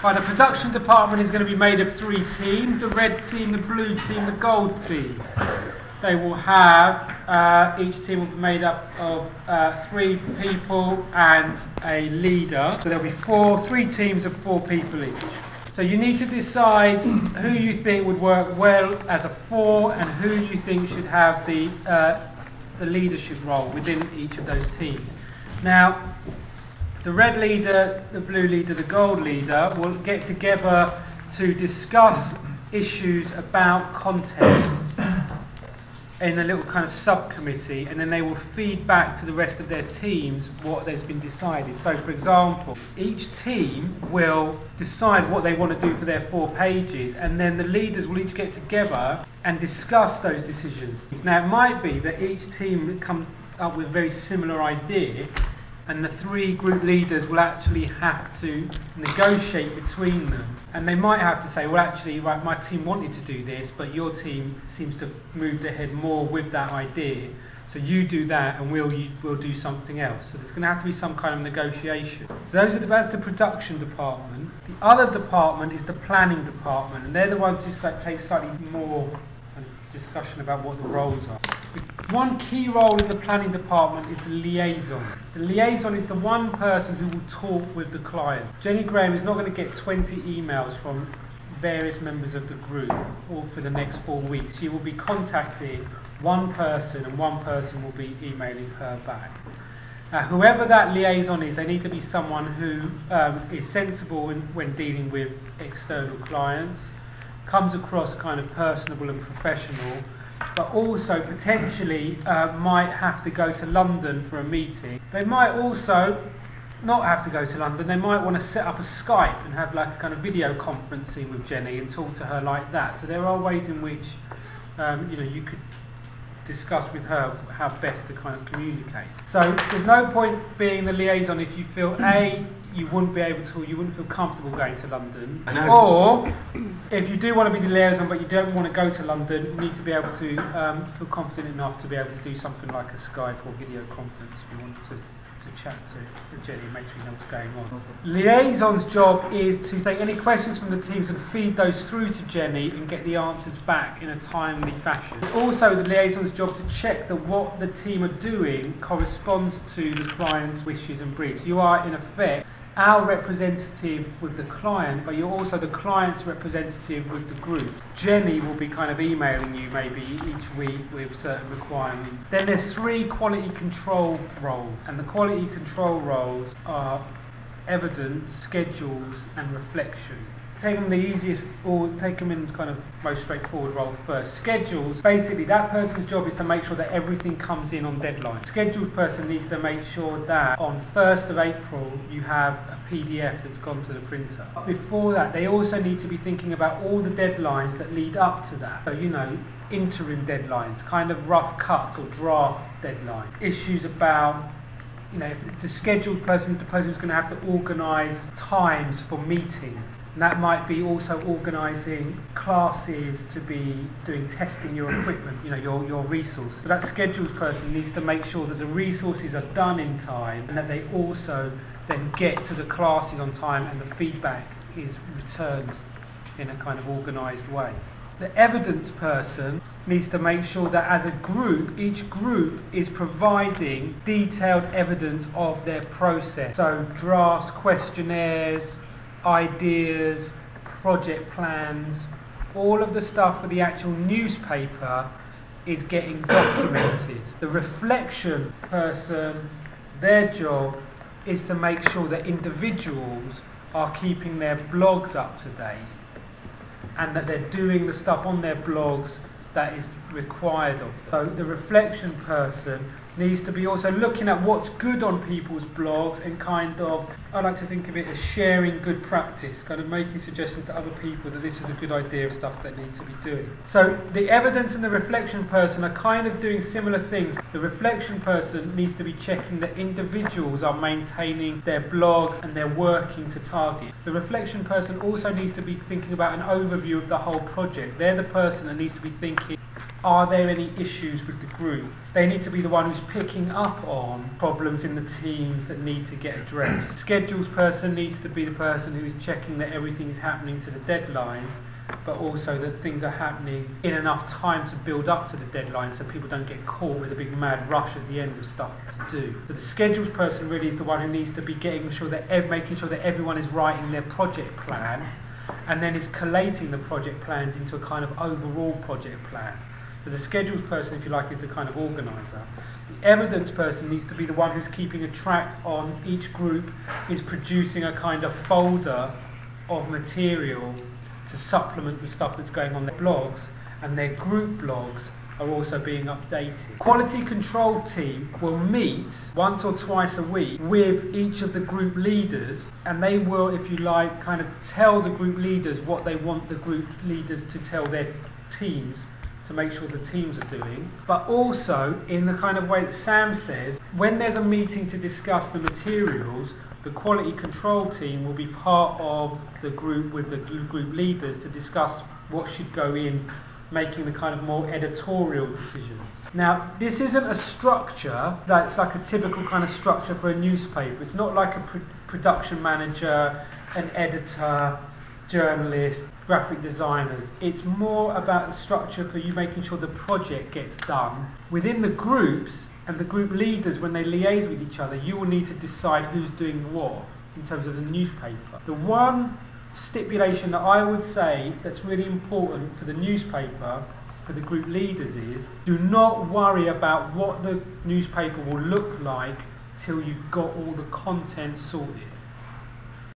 Right, the production department is going to be made of 3 teams: the red team, the blue team, the gold team. They will have, each team will be made up of 3 people and a leader. So there'll be 3 teams of 4 people each. So you need to decide who you think would work well as a 4 and who you think should have the leadership role within each of those teams. Now, the red leader, the blue leader, the gold leader will get together to discuss issues about content in a little kind of subcommittee, and then they will feed back to the rest of their teams what has been decided. So, for example, each team will decide what they want to do for their 4 pages, and then the leaders will each get together and discuss those decisions. Now, it might be that each team comes up with a very similar idea, and the 3 group leaders will actually have to negotiate between them. And they might have to say, well, actually, right, my team wanted to do this, but your team seems to have moved ahead more with that idea. So you do that, and we'll do something else. So there's going to have to be some kind of negotiation. So that's the production department. The other department is the planning department, and they're the ones who take slightly more discussion about what the roles are. One key role in the planning department is the liaison. The liaison is the one person who will talk with the client. Jenny Graham is not going to get 20 emails from various members of the group all for the next 4 weeks. She will be contacting one person, and one person will be emailing her back. Whoever that liaison is, they need to be someone who is sensible when dealing with external clients, comes across kind of personable and professional, but also potentially might have to go to London for a meeting. They might also not have to go to London. They might want to set up a Skype and have like a kind of video conferencing with Jenny and talk to her like that. So there are ways in which you could discuss with her how best to kind of communicate. So there's no point being the liaison if you feel you wouldn't be able to, you wouldn't feel comfortable going to London, or if you do want to be the liaison but you don't want to go to London, you need to be able to feel confident enough to be able to do something like a Skype or video conference if you want to chat to Jenny and make sure you know what's going on. Liaison's job is to take any questions from the teams and feed those through to Jenny and get the answers back in a timely fashion. It's also the liaison's job to check that what the team are doing corresponds to the client's wishes and briefs. You are in effect our representative with the client, but you're also the client's representative with the group. Jenny will be kind of emailing you maybe each week with certain requirements. Then there's 3 quality control roles, and the quality control roles are evidence, schedules, and reflection. Take them the easiest, or take them in kind of most straightforward role first. Schedules, basically that person's job is to make sure that everything comes in on deadline. Scheduled person needs to make sure that on 1st of April you have a PDF that's gone to the printer. Before that, they also need to be thinking about all the deadlines that lead up to that. So, interim deadlines, kind of rough cuts or draft deadlines. Issues about, if the scheduled person is the person who's going to have to organise times for meetings. And that might be also organising classes to be doing testing your equipment, your resources. So that scheduled person needs to make sure that the resources are done in time and that they also then get to the classes on time and the feedback is returned in a kind of organised way. The evidence person needs to make sure that as a group, each group is providing detailed evidence of their process. So drafts, questionnaires, ideas, project plans, all of the stuff for the actual newspaper is getting documented. The reflection person, their job is to make sure that individuals are keeping their blogs up to date and that they're doing the stuff on their blogs that is required of. So the reflection person needs to be also looking at what's good on people's blogs and kind of, I like to think of it as sharing good practice, kind of making suggestions to other people that this is a good idea of stuff that need to be doing. So the evidence and the reflection person are kind of doing similar things. The reflection person needs to be checking that individuals are maintaining their blogs and they're working to target. The reflection person also needs to be thinking about an overview of the whole project. They're the person that needs to be thinking are there any issues with the group? They need to be the one who's picking up on problems in the teams that need to get addressed. The schedules person needs to be the person who is checking that everything is happening to the deadlines, but also that things are happening in enough time to build up to the deadline so people don't get caught with a big mad rush at the end of stuff to do. So the schedules person really is the one who needs to be making sure that everyone is writing their project plan, and then is collating the project plans into a kind of overall project plan. So the schedules person, if you like, is the kind of organiser. The evidence person needs to be the one who's keeping a track on each group, is producing a kind of folder of material to supplement the stuff that's going on their blogs, and their group blogs are also being updated. Quality control team will meet once or twice a week with each of the group leaders, and they will, if you like, kind of tell the group leaders what they want the group leaders to tell their teams to make sure the teams are doing. But also, in the kind of way that Sam says, when there's a meeting to discuss the materials, the quality control team will be part of the group with the group leaders to discuss what should go in, making the kind of more editorial decisions. Now, this isn't a structure that's like a typical kind of structure for a newspaper. It's not like a production manager, an editor, journalist, graphic designers. It's more about the structure for you making sure the project gets done. Within the groups and the group leaders, when they liaise with each other, you will need to decide who's doing what in terms of the newspaper. The one stipulation that I would say that's really important for the newspaper, for the group leaders, is do not worry about what the newspaper will look like till you've got all the content sorted.